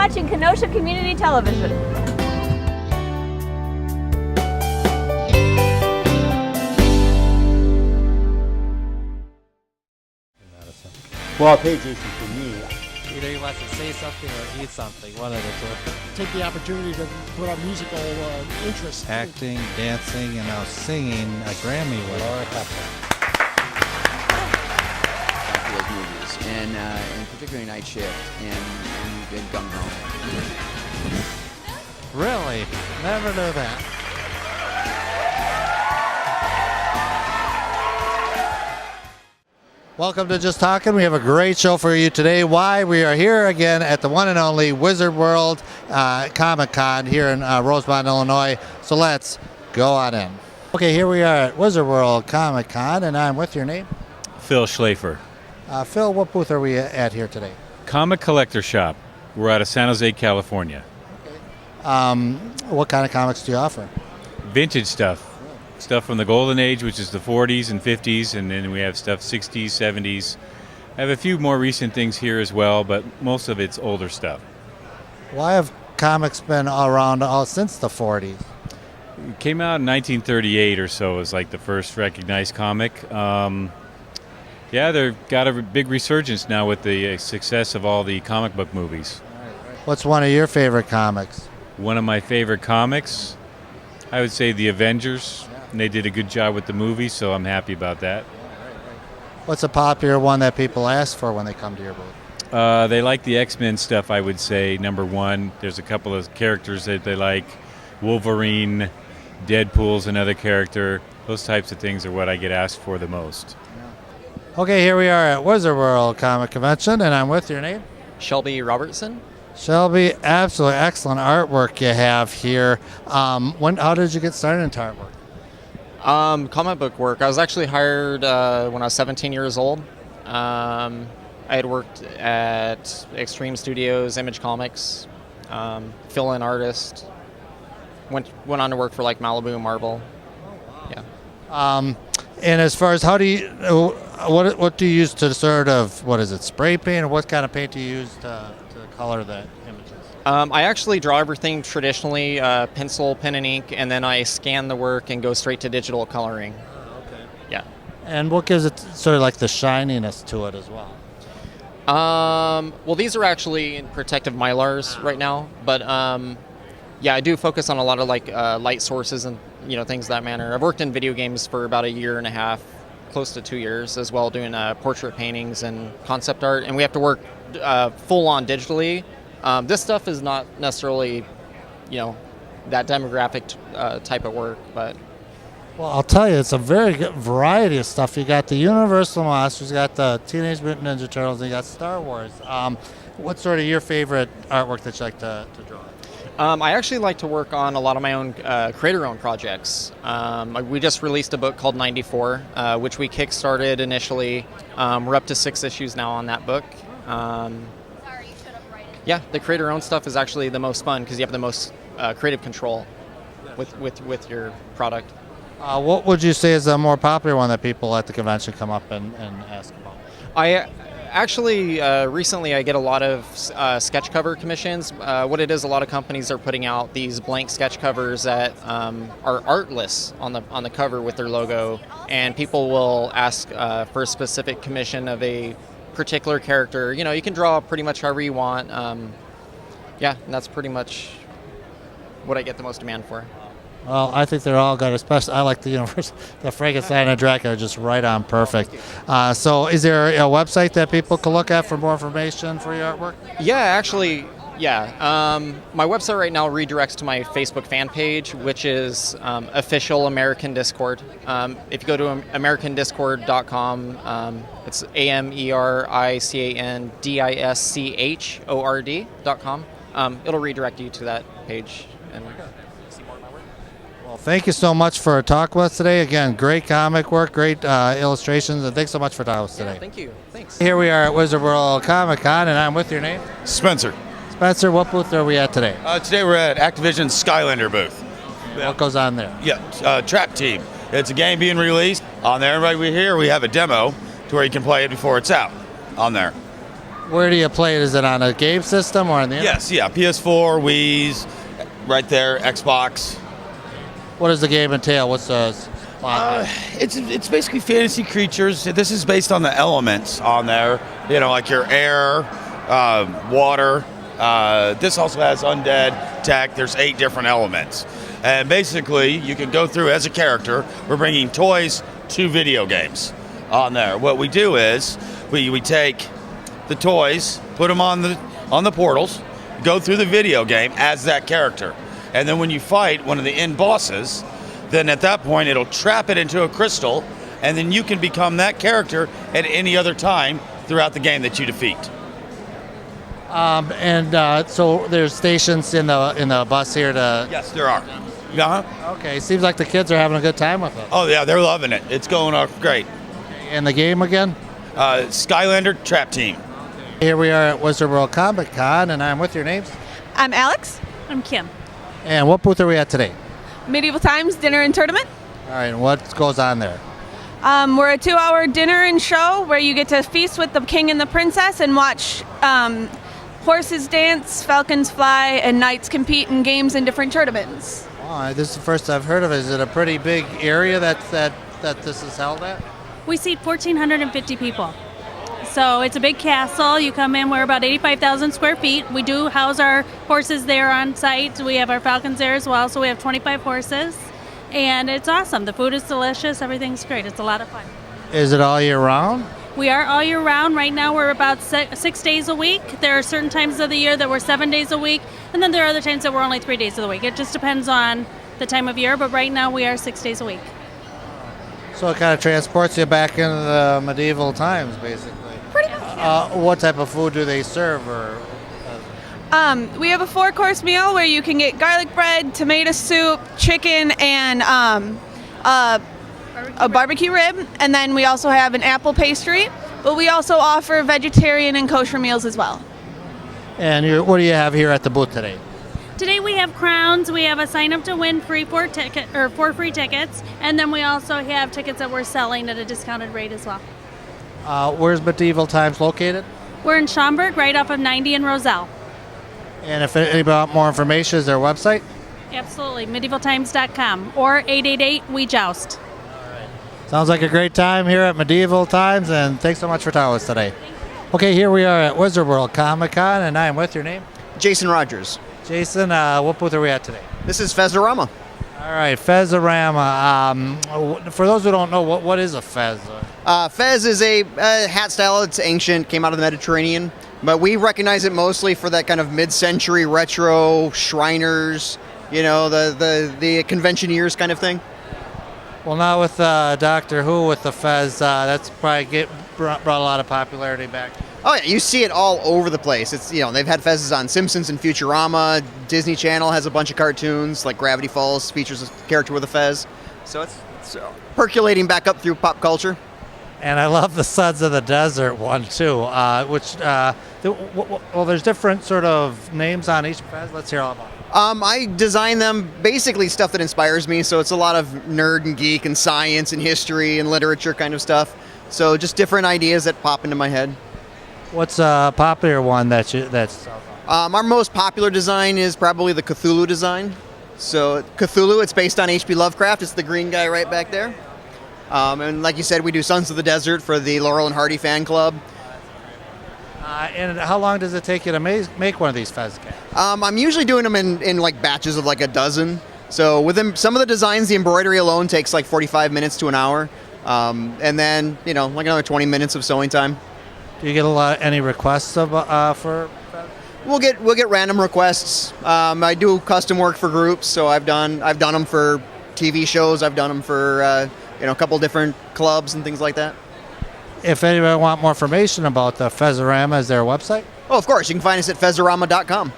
watching Kenosha Community Television. Well, I'll pay Jason for me. Either he wants to say something or eat something, one of the two. Take the opportunity to put on musical interest. Acting, dancing, and now singing a Grammy with Laura After those movies, and particularly Night Shift and Gung Ho. Really? Never knew that. Welcome to Just Talkin'. We have a great show for you today. Why? We are here again at the one and only Wizard World Comic Con here in Rosemont, Illinois. So let's go on in. Okay, here we are at Wizard World Comic Con, and I'm with your name? Phil Schlafer. Phil, what booth are we at here today? Comic Collector Shop. We're out of San Jose, California. What kind of comics do you offer? Vintage stuff. Stuff from the Golden Age, which is the 40s and 50s, and then we have stuff 60s, 70s. I have a few more recent things here as well, but most of it's older stuff. Why have comics been around since the 40s? It came out in 1938 or so as like the first recognized comic. Yeah, they've got a big resurgence now with the success of all the comic book movies. What's one of your favorite comics? One of my favorite comics, I would say The Avengers. And they did a good job with the movie, so I'm happy about that. What's a popular one that people ask for when they come to your booth? They like the X-Men stuff, I would say, number one. There's a couple of characters that they like. Wolverine, Deadpool's another character. Those types of things are what I get asked for the most. Okay, here we are at Wizard World Comic Convention, and I'm with your name? Shelby Robertson. Shelby, absolutely excellent artwork you have here. How did you get started into artwork? Comic book work. I was actually hired when I was 17 years old. I had worked at Extreme Studios, Image Comics, fill-in artist. Went on to work for like Malibu, Marvel. Yeah. And as far as how do you, what do you use to sort of, what is it, spray paint, or what kind of paint do you use to color the images? I actually draw everything traditionally, pencil, pen, and ink, and then I scan the work and go straight to digital coloring. Oh, okay. Yeah. And what gives it sort of like the shininess to it as well? Well, these are actually protective Mylars right now, but yeah, I do focus on a lot of like light sources and things of that manner. I've worked in video games for about a year and a half, close to 2 years as well, doing portrait paintings and concept art, and we have to work full on digitally. This stuff is not necessarily, that demographic type of work, but. Well, I'll tell you, it's a very good variety of stuff. You got the Universal Monsters, you got the Teenage Mutant Ninja Turtles, and you got Star Wars. What's sort of your favorite artwork that you like to draw? I actually like to work on a lot of my own creator-owned projects. We just released a book called 94, which we kickstarted initially. We're up to 6 issues now on that book. Yeah, the creator-owned stuff is actually the most fun because you have the most creative control with your product. What would you say is the more popular one that people at the convention come up and ask about? I actually recently I get a lot of sketch cover commissions. What it is, a lot of companies are putting out these blank sketch covers that are artless on the cover with their logo, and people will ask for a specific commission of a particular character. You can draw pretty much however you want. Yeah, and that's pretty much what I get the most demand for. Well, I think they're all good, especially I like the the Frankenstein and Dracula, just right on perfect. So is there a website that people can look at for more information for your artwork? Yeah, actually, yeah. My website right now redirects to my Facebook fan page, which is Official American Discord. If you go to americandiscord.com, it's AMERICANDISCHORD.com. It'll redirect you to that page and see more of my work. Well, thank you so much for talking with us today. Again, great comic work, great illustrations, and thanks so much for talking with us today. Yeah, thank you. Thanks. Here we are at Wizard World Comic Con, and I'm with your name? Spencer. Spencer, what booth are we at today? Today we're at Activision's Skylander booth. What goes on there? Yeah, Trap Team. It's a game being released. On there, right here, we have a demo to where you can play it before it's out on there. Where do you play it? Is it on a game system or on the internet? Yes, yeah, PS4, Wii's, right there, Xbox. What does the game entail? What's the plot? It's basically fantasy creatures. This is based on the elements on there. You know, like your air, water. This also has undead tech. There's 8 different elements. And basically, you can go through as a character. We're bringing toys to video games on there. What we do is we take the toys, put them on the portals, go through the video game as that character. And then when you fight one of the end bosses, then at that point it'll trap it into a crystal, and then you can become that character at any other time throughout the game that you defeat. So there's stations in the bus here to. Yes, there are. Uh-huh. Okay, seems like the kids are having a good time with it. Oh yeah, they're loving it. It's going off great. And the game again? Skylander Trap Team. Here we are at Wizard World Comic Con, and I'm with your names. I'm Alex. I'm Kim. And what booth are we at today? Medieval Times Dinner and Tournament. All right, and what goes on there? We're a 2-hour dinner and show where you get to feast with the king and the princess and watch horses dance, falcons fly, and knights compete in games and different tournaments. Oh, this is the first I've heard of it. Is it a pretty big area that this is held at? We seat 1,450 people. So it's a big castle. You come in, we're about 85,000 square feet. We do house our horses there on site. We have our falcons there as well, so we have 25 horses. And it's awesome. The food is delicious. Everything's great. It's a lot of fun. Is it all year round? We are all year round. Right now we're about 6 days a week. There are certain times of the year that we're 7 days a week, and then there are other times that we're only 3 days of the week. It just depends on the time of year, but right now we are 6 days a week. So it kind of transports you back into the medieval times, basically. Pretty much. What type of food do they serve? We have a 4-course meal where you can get garlic bread, tomato soup, chicken, and a barbecue rib. And then we also have an apple pastry, but we also offer vegetarian and kosher meals as well. And what do you have here at the booth today? Today we have crowns. We have a sign up to win free 4 free tickets, and then we also have tickets that we're selling at a discounted rate as well. Where's Medieval Times located? We're in Schaumburg, right off of 90 and Roselle. And if anybody want more information, is there a website? Absolutely, medievaltimes.com or 888-WE-JOUST. Sounds like a great time here at Medieval Times, and thanks so much for telling us today. Okay, here we are at Wizard World Comic Con, and I am with your name? Jason Rogers. Jason, what booth are we at today? This is Fezorama. All right, Fezorama. For those who don't know, what is a Fez? Fez is a hat style. It's ancient, came out of the Mediterranean, but we recognize it mostly for that kind of mid-century retro Shriners, you know, the convention years kind of thing. Well, now with Doctor Who with the Fez, that's probably brought a lot of popularity back. Oh yeah, you see it all over the place. It's, you know, they've had Fezes on Simpsons and Futurama. Disney Channel has a bunch of cartoons, like Gravity Falls features a character with a Fez. So it's percolating back up through pop culture. And I love the Sons of the Desert one too, well, there's different sort of names on each Fez. Let's hear all about it. I design them basically stuff that inspires me, so it's a lot of nerd and geek and science and history and literature kind of stuff. So just different ideas that pop into my head. What's a popular one that's? Our most popular design is probably the Cthulhu design. So Cthulhu, it's based on H.P. Lovecraft. It's the green guy right back there. And like you said, we do Sons of the Desert for the Laurel and Hardy fan club. And how long does it take you to make one of these Fez cats? I'm usually doing them in like batches of like a dozen. So within some of the designs, the embroidery alone takes like 45 minutes to an hour. And then, you know, like another 20 minutes of sewing time. Do you get any requests for Fez? We'll get random requests. I do custom work for groups, so I've done them for TV shows. I've done them for a couple different clubs and things like that. If anybody want more information about the Fezorama, is there a website? Oh, of course. You can find us at Fezorama.com.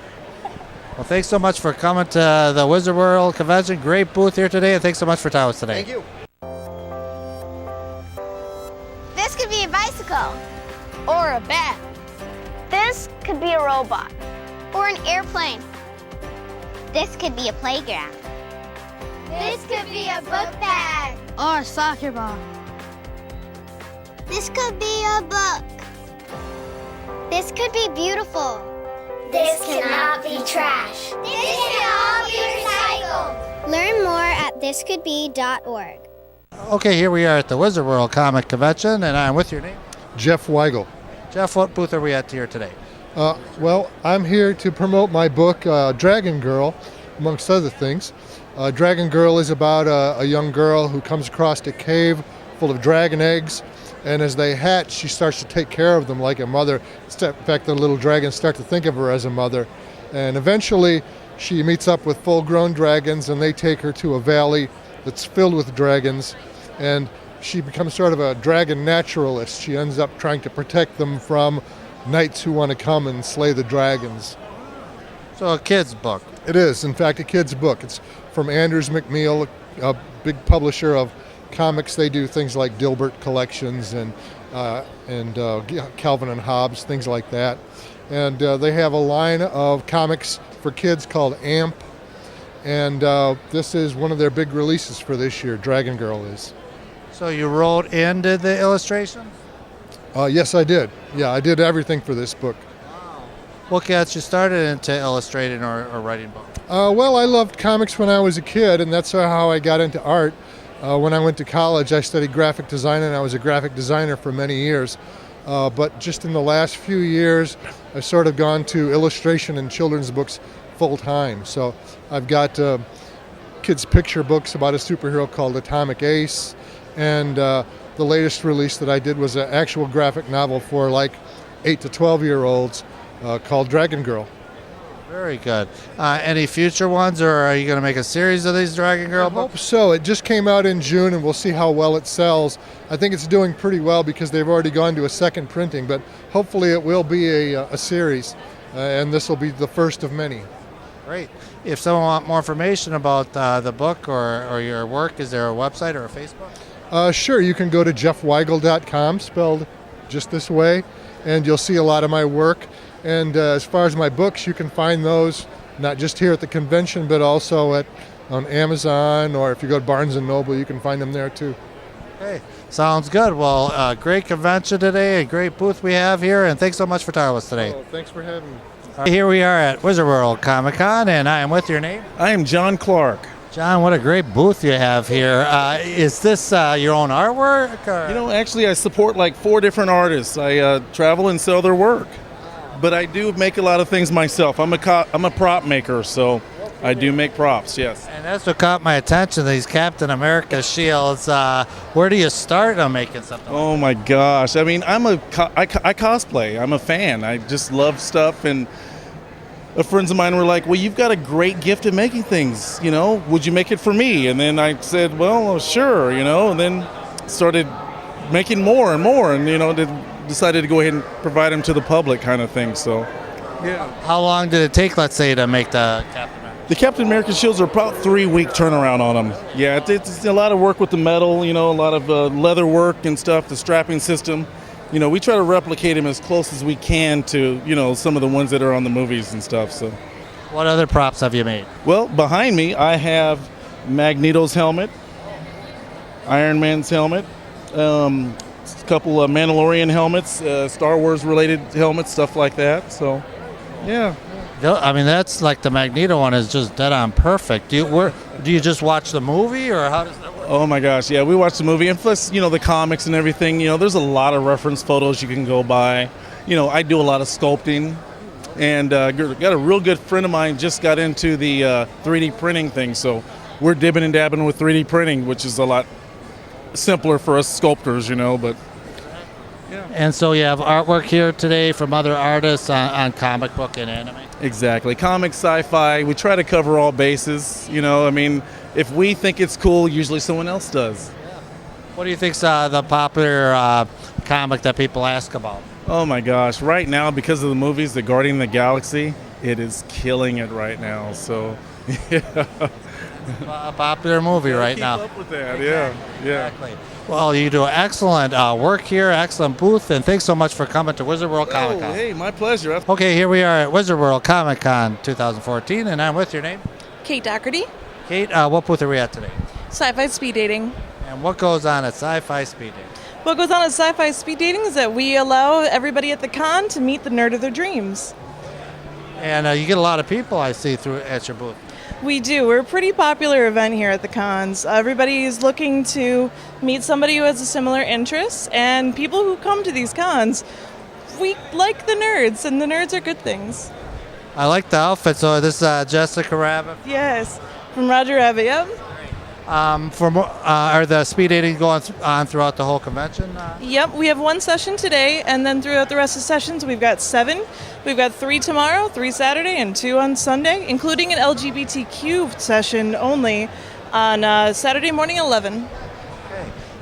Well, thanks so much for coming to the Wizard World Convention. Great booth here today, and thanks so much for telling us today. Thank you. This could be a bicycle. Or a bat. This could be a robot. Or an airplane. This could be a playground. This could be a book bag. Or a soccer ball. This could be a book. This could be beautiful. This cannot be trash. This can all be recycled. Learn more at thiscouldbe.org. Okay, here we are at the Wizard World Comic Convention, and I'm with your name. Jeff Weigel. Jeff, what booth are we at here today? Well, I'm here to promote my book, Dragon Girl, amongst other things. Dragon Girl is about a young girl who comes across a cave full of dragon eggs, and as they hatch, she starts to take care of them like a mother. In fact, the little dragons start to think of her as a mother. And eventually, she meets up with full-grown dragons, and they take her to a valley that's filled with dragons, and she becomes sort of a dragon naturalist. She ends up trying to protect them from knights who want to come and slay the dragons. So a kid's book. It is, in fact, a kid's book. It's from Anders McNeil, a big publisher of comics. They do things like Dilbert collections and Calvin and Hobbes, things like that. And they have a line of comics for kids called AMP. And this is one of their big releases for this year, Dragon Girl is. So you wrote and did the illustration? Yes, I did. Yeah, I did everything for this book. What got you started into illustrating or writing books? Well, I loved comics when I was a kid, and that's how I got into art. When I went to college, I studied graphic design, and I was a graphic designer for many years. But just in the last few years, I've sort of gone to illustration and children's books full time. So I've got kids' picture books about a superhero called Atomic Ace, and the latest release that I did was an actual graphic novel for like 8 to 12-year-olds called Dragon Girl. Very good. Any future ones, or are you going to make a series of these Dragon Girl books? I hope so. It just came out in June, and we'll see how well it sells. I think it's doing pretty well because they've already gone to a second printing, but hopefully it will be a series, and this will be the first of many. Great. If someone wants more information about the book or your work, is there a website or a Facebook? Sure. You can go to jeffweigel.com, spelled just this way, and you'll see a lot of my work. And as far as my books, you can find those not just here at the convention, but also on Amazon, or if you go to Barnes & Noble, you can find them there too. Okay, sounds good. Well, great convention today, a great booth we have here, and thanks so much for talking with us today. Oh, thanks for having me. Here we are at Wizard World Comic Con, and I am with your name? I am John Clark. John, what a great booth you have here. Is this your own artwork? Or? You know, actually, I support like 4 different artists. I travel and sell their work. But I do make a lot of things myself. I'm a prop maker, so I do make props, yes. And that's what caught my attention, these Captain America shields. Where do you start on making something Oh my gosh. I mean, I cosplay. I'm a fan. I just love stuff, and friends of mine were like, well, you've got a great gift at making things, you know, would you make it for me? And then I said, well, sure, you know, and then started making more and more, and, you know, decided to go ahead and provide them to the public kind of thing, so, yeah. How long did it take, let's say, to make the Captain America? The Captain America shields are about 3-week turnaround on them. Yeah, it's a lot of work with the metal, you know, a lot of leather work and stuff, the strapping system. You know, we try to replicate them as close as we can to, you know, some of the ones that are on the movies and stuff, so. What other props have you made? Well, behind me, I have Magneto's helmet, Iron Man's helmet, a couple of Mandalorian helmets, Star Wars related helmets, stuff like that. So, yeah. I mean, that's like the Magneto one is just dead on perfect. Do you just watch the movie, or how does that work? Oh my gosh, yeah, we watched the movie, and plus, you know, the comics and everything. You know, there's a lot of reference photos you can go by. You know, I do a lot of sculpting, and got a real good friend of mine just got into the 3D printing thing. So we're dibbing and dabbing with 3D printing, which is a lot simpler for us sculptors, you know, but. Yeah. And so you have artwork here today from other artists on comic book and anime? Exactly. Comics, sci-fi, we try to cover all bases. You know, I mean, if we think it's cool, usually someone else does. Yeah. What do you think's the popular comic that people ask about? Oh my gosh. Right now, because of the movies, The Guardian of the Galaxy, it is killing it right now. So, yeah. A popular movie right now. Keep up with that, yeah. Exactly. Well, you do excellent work here, excellent booth, and thanks so much for coming to Wizard World Comic Con. Hey, my pleasure. Okay, here we are at Wizard World Comic Con 2014, and I'm with your name? Kate Doherty. Kate, what booth are we at today? Sci-fi speed dating. And what goes on at Sci-Fi Speed Dating? What goes on at Sci-Fi Speed Dating is that we allow everybody at the con to meet the nerd of their dreams. And you get a lot of people I see through at your booth. We do. We're a pretty popular event here at the cons. Everybody is looking to meet somebody who has a similar interest, and people who come to these cons, we like the nerds, and the nerds are good things. I like the outfit. So this is Jessica Rabbit. Yes, from Roger Rabbit, yep. Are the speed dating going on throughout the whole convention? Yep, we have one session today, and then throughout the rest of the sessions, we've got 7. We've got 3 tomorrow, 3 Saturday, and 2 on Sunday, including an LGBTQ session only on Saturday morning at 11.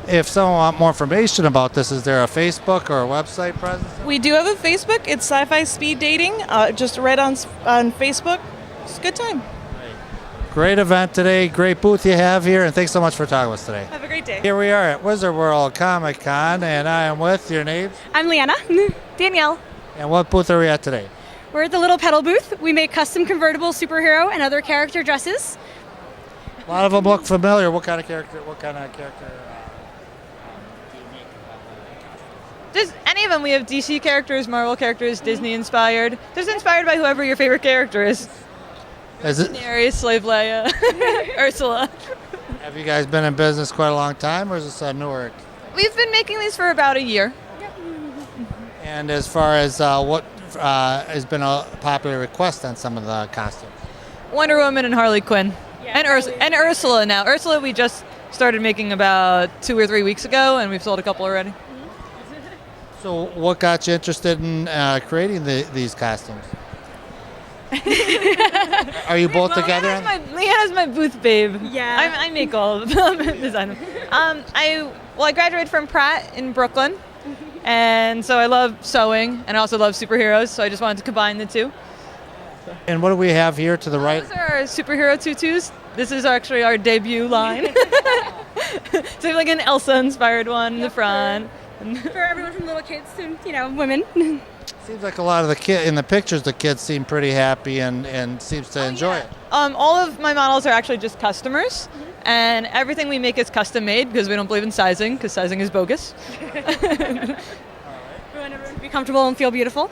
If someone wants more information about this, is there a Facebook or a website presence? We do have a Facebook. It's Sci-Fi Speed Dating, just right on Facebook. It's a good time. Great event today, great booth you have here, and thanks so much for talking with us today. Have a great day. Here we are at Wizard World Comic Con, and I am with your names. I'm Leanna. Danielle. And what booth are we at today? We're at the Little Pedal booth. We make custom convertible superhero and other character dresses. A lot of them look familiar. What kind of character? Just any of them. We have DC characters, Marvel characters, Disney inspired. Just inspired by whoever your favorite character is. Is it? Daenerys, Slave Leia, Ursula. Have you guys been in business quite a long time, or is this newer? We've been making these for about a year. And as far as what has been a popular request on some of the costumes? Wonder Woman and Harley Quinn. And Ursula now. Ursula we just started making about 2 or 3 weeks ago, and we've sold a couple already. So what got you interested in creating these costumes? Are you both together? Leanna's my booth babe. Yeah. I make all of them, design them. I graduated from Pratt in Brooklyn, and so I love sewing, and I also love superheroes, so I just wanted to combine the two. And what do we have here to the right? Those are our superhero tutus. This is actually our debut line. So like an Elsa-inspired one in the front. For everyone from little kids to, women. Seems like a lot of in the pictures, the kids seem pretty happy and seems to enjoy it. All of my models are actually just customers, and everything we make is custom made because we don't believe in sizing, because sizing is bogus. We want everyone to be comfortable and feel beautiful.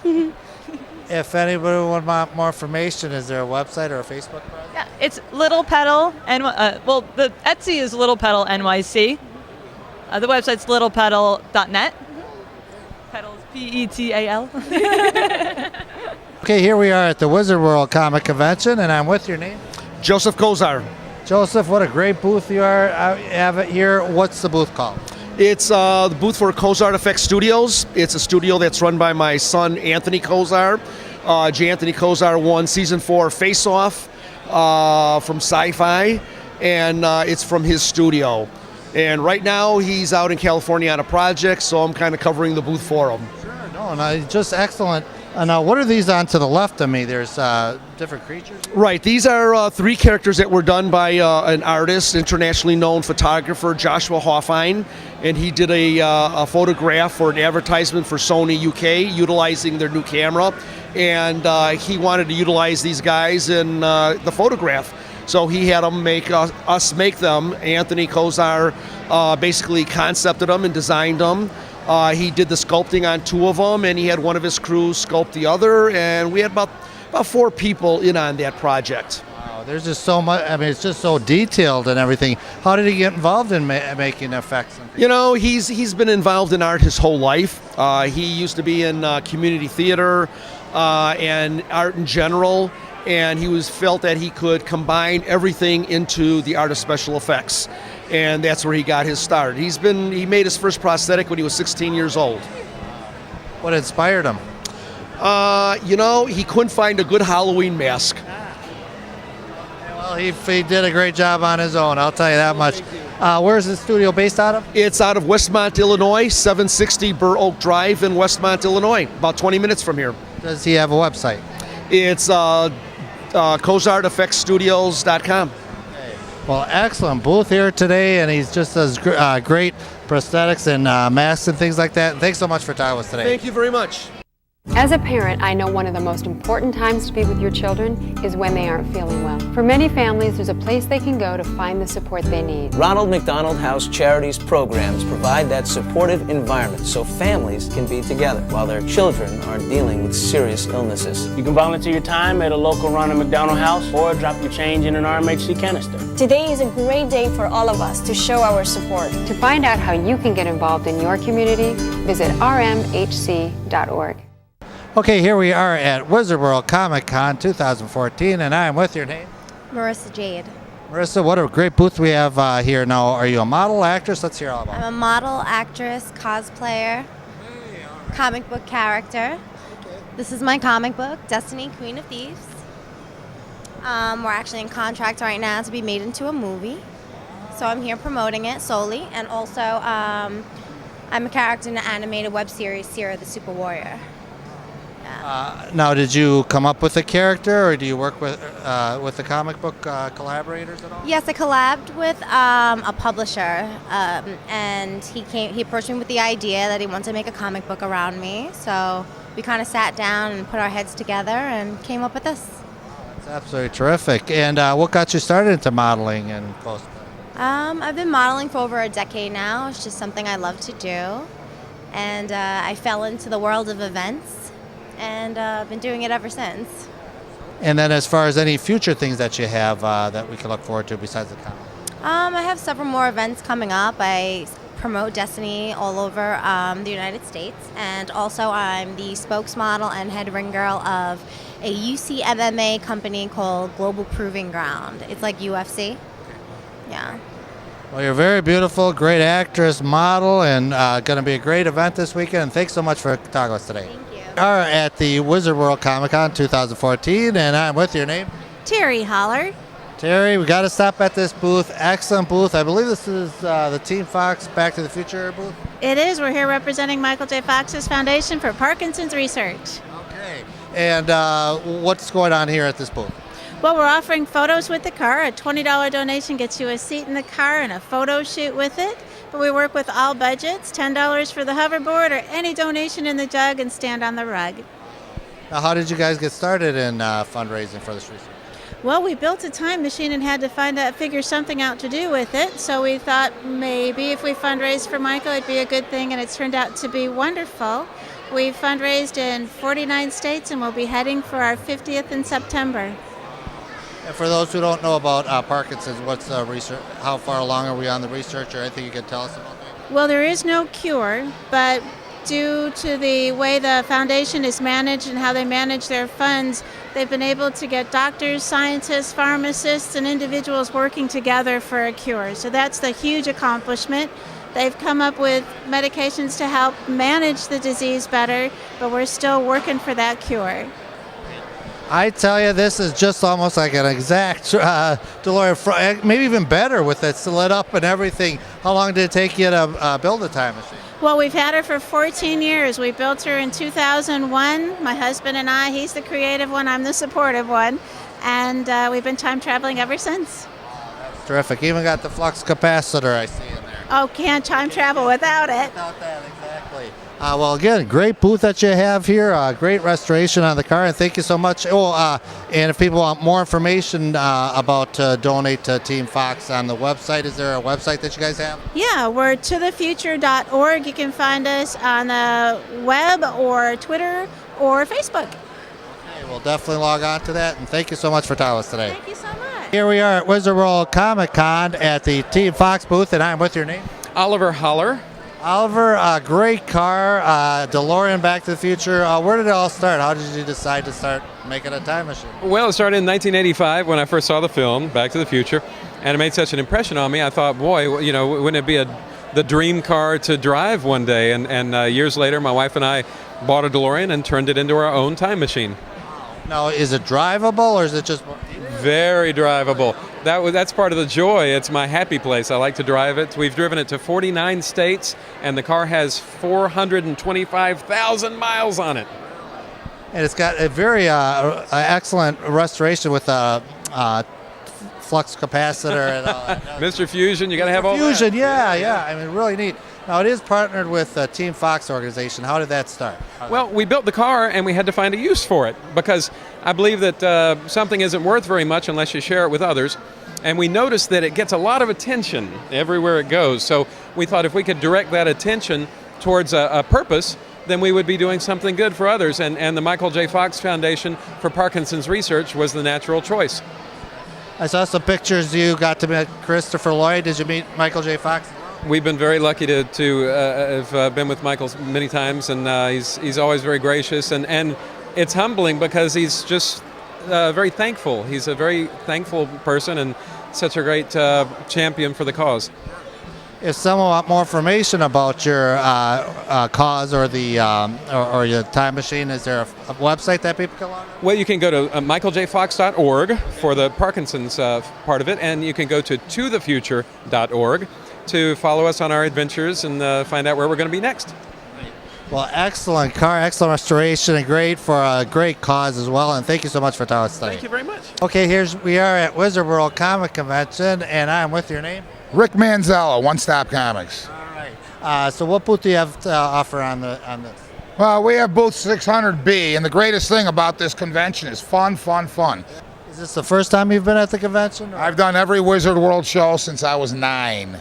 If anybody would want more information, is there a website or a Facebook page? Yeah, it's Little Pedal, the Etsy is Little Pedal NYC. The website's littlepedal.net. Pedals, P-E-T-A-L. Okay, here we are at the Wizard World Comic Convention, and I'm with your name? Joseph Kozar. Joseph, what a great booth you are. I have it here. What's the booth called? It's the booth for Kozar Effects Studios. It's a studio that's run by my son, Anthony Kozar. J. Anthony Kozar won Season 4 Face Off from Sci-Fi, and it's from his studio. And right now, he's out in California on a project, so I'm kind of covering the booth for him. Sure, just excellent. Now, what are these on to the left of me? There's different creatures? Right, these are 3 characters that were done by an artist, internationally known photographer, Joshua Hoffine, and he did a photograph for an advertisement for Sony UK, utilizing their new camera, and he wanted to utilize these guys in the photograph. So he had them us make them. Anthony Kozar basically concepted them and designed them. He did the sculpting on 2 of them, and he had one of his crews sculpt the other, and we had about 4 people in on that project. Wow, there's just so much. I mean, it's just so detailed and everything. How did he get involved in making effects? He's been involved in art his whole life. He used to be in community theater and art in general. And he felt that he could combine everything into the art of special effects, and that's where he got his start. He made his first prosthetic when he was 16 years old. What inspired him? He couldn't find a good Halloween mask. Well, he did a great job on his own, I'll tell you that much. Where's the studio based out of? It's out of Westmont, Illinois, 760 Burr Oak Drive in Westmont, Illinois, about 20 minutes from here. Does he have a website? It's CozartEffectsStudios.com. Well, excellent booth here today, and he's just does great prosthetics and masks and things like that. Thanks so much for talking with us today. Thank you very much. As a parent, I know one of the most important times to be with your children is when they aren't feeling well. For many families, there's a place they can go to find the support they need. Ronald McDonald House Charities programs provide that supportive environment so families can be together while their children are dealing with serious illnesses. You can volunteer your time at a local Ronald McDonald House or drop your change in an RMHC canister. Today is a great day for all of us to show our support. To find out how you can get involved in your community, visit rmhc.org. Okay, here we are at Wizard World Comic Con 2014, and I am with your name. Marissa Jade. Marissa, what a great booth we have here now. Are you a model, actress? Let's hear all about it. I'm a model, actress, cosplayer, comic book character. This is my comic book, Destiny, Queen of Thieves. We're actually in contract right now to be made into a movie. So I'm here promoting it solely. And also, I'm a character in the animated web series, Sierra the Super Warrior. Now, did you come up with the character, or do you work with the comic book collaborators at all? Yes, I collabed with a publisher, and he approached me with the idea that he wanted to make a comic book around me. So we kind of sat down and put our heads together and came up with this. That's absolutely terrific. And what got you started into modeling and cosplay? I've been modeling for over a decade now. It's just something I love to do, and I fell into the world of events. And I've been doing it ever since. And then as far as any future things that you have that we can look forward to besides the comic? I have several more events coming up. I promote Destiny all over the United States. And also I'm the spokesmodel and head ring girl of a UC MMA company called Global Proving Ground. It's like UFC. Yeah. Well, you're very beautiful, great actress, model, and going to be a great event this weekend. And thanks so much for talking with us today. We are at the Wizard World Comic Con 2014, and I'm with your name. Terry Holler. Terry, we got to stop at this booth. Excellent booth. I believe this is the Team Fox Back to the Future booth. It is. We're here representing Michael J. Fox's Foundation for Parkinson's Research. Okay. And what's going on here at this booth? Well, we're offering photos with the car. A $20 donation gets you a seat in the car and a photo shoot with it. But we work with all budgets, $10 for the hoverboard or any donation in the jug and stand on the rug. Now, how did you guys get started in fundraising for this research? Well, we built a time machine and had to figure something out to do with it. So we thought maybe if we fundraised for Michael, it'd be a good thing, and it's turned out to be wonderful. We've fundraised in 49 states, and we'll be heading for our 50th in September. And for those who don't know about Parkinson's, what's the research? How far along are we on the research, or anything you can tell us about that? Well, there is no cure, but due to the way the foundation is managed and how they manage their funds, they've been able to get doctors, scientists, pharmacists, and individuals working together for a cure. So that's the huge accomplishment. They've come up with medications to help manage the disease better, but we're still working for that cure. I tell you, this is just almost like an exact DeLorean, maybe even better with it lit up and everything. How long did it take you to build a time machine? Well, we've had her for 14 years. We built her in 2001. My husband and I, he's the creative one, I'm the supportive one. And we've been time traveling ever since. That's terrific. Even got the flux capacitor I see in there. Oh, can't time travel without it. Without that, exactly. Well, again, great booth that you have here. Great restoration on the car, and thank you so much. Oh, and if people want more information about donate to Team Fox on the website, is there a website that you guys have? Yeah, we're tothefuture.org. You can find us on the web or Twitter or Facebook. Okay, we'll definitely log on to that, and thank you so much for talking with us today. Thank you so much. Here we are at Wizard World Comic Con at the Team Fox booth, and I'm with your name? Oliver Holler. Oliver, great car, DeLorean Back to the Future. Where did it all start? How did you decide to start making a time machine? Well, it started in 1985 when I first saw the film, Back to the Future, and it made such an impression on me. I thought, boy, you know, wouldn't it be the dream car to drive one day? And years later, my wife and I bought a DeLorean and turned it into our own time machine. Now, is it drivable or is it just... Very drivable. That's part of the joy. It's my happy place. I like to drive it. We've driven it to 49 states, and the car has 425,000 miles on it. And it's got a very excellent restoration with a flux capacitor and all that. Mr. Fusion, you got to have all Fusion, that. yeah. I mean, really neat. Now, it is partnered with the Team Fox organization. How did that start? Well, we built the car and we had to find a use for it because I believe that something isn't worth very much unless you share it with others. And we noticed that it gets a lot of attention everywhere it goes. So we thought if we could direct that attention towards a purpose, then we would be doing something good for others. And the Michael J. Fox Foundation for Parkinson's Research was the natural choice. I saw some pictures you got to meet Christopher Lloyd. Did you meet Michael J. Fox? We've been very lucky to have been with Michael many times, and he's always very gracious. And it's humbling because he's just very thankful. He's a very thankful person and such a great champion for the cause. If someone wants more information about your cause or the or your time machine, is there a website that people can log on? Well, you can go to michaeljfox.org for the Parkinson's part of it, and you can go to tothefuture.org to follow us on our adventures and find out where we're going to be next. Well, excellent car, excellent restoration, and great for a great cause as well. And thank you so much for telling us today. Thank you very much. Okay, we are at Wizard World Comic Convention, and I'm with your name? Rick Manzello, One Stop Comics. All right. So what booth do you have to offer on this? Well, we have booth 600B, and the greatest thing about this convention is fun, fun, fun. Is this the first time you've been at the convention? Or? I've done every Wizard World show since I was 9.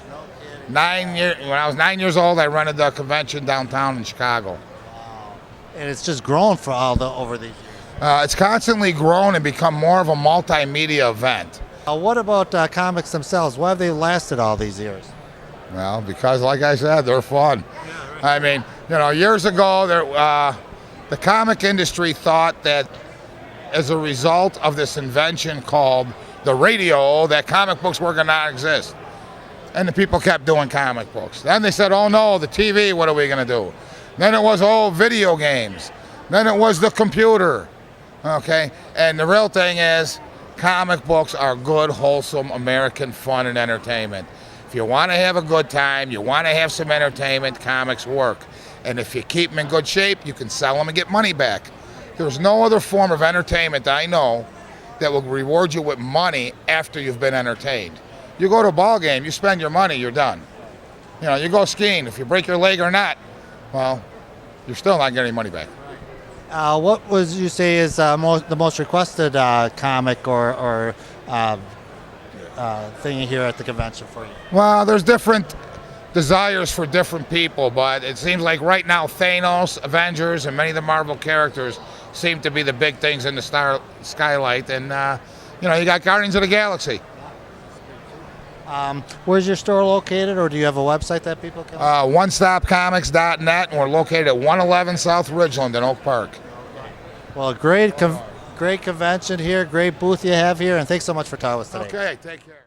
9 years. When I was 9 years old, I rented the convention downtown in Chicago. Wow. And it's just grown for over these years. It's constantly grown and become more of a multimedia event. What about comics themselves? Why have they lasted all these years? Well, because like I said, they're fun. I mean, years ago, the comic industry thought that as a result of this invention called the radio, that comic books were going to not exist. And the people kept doing comic books. Then they said, oh no, the TV, what are we going to do? Then it was, video games. Then it was the computer. Okay? And the real thing is, comic books are good, wholesome American fun and entertainment. If you want to have a good time, you want to have some entertainment, comics work. And if you keep them in good shape, you can sell them and get money back. There's no other form of entertainment that I know that will reward you with money after you've been entertained. You go to a ball game, you spend your money, you're done. You go skiing, if you break your leg or not, well, you're still not getting any money back. What would you say is the most requested comic or thing here at the convention for you? Well, there's different desires for different people, but it seems like right now Thanos, Avengers, and many of the Marvel characters seem to be the big things in the skylight. And, you got Guardians of the Galaxy. Where's your store located, or do you have a website that people can? OneStopComics.net, and we're located at 111 South Ridgeland in Oak Park. Well, great convention here, great booth you have here, and thanks so much for talking with us today. Okay, take care.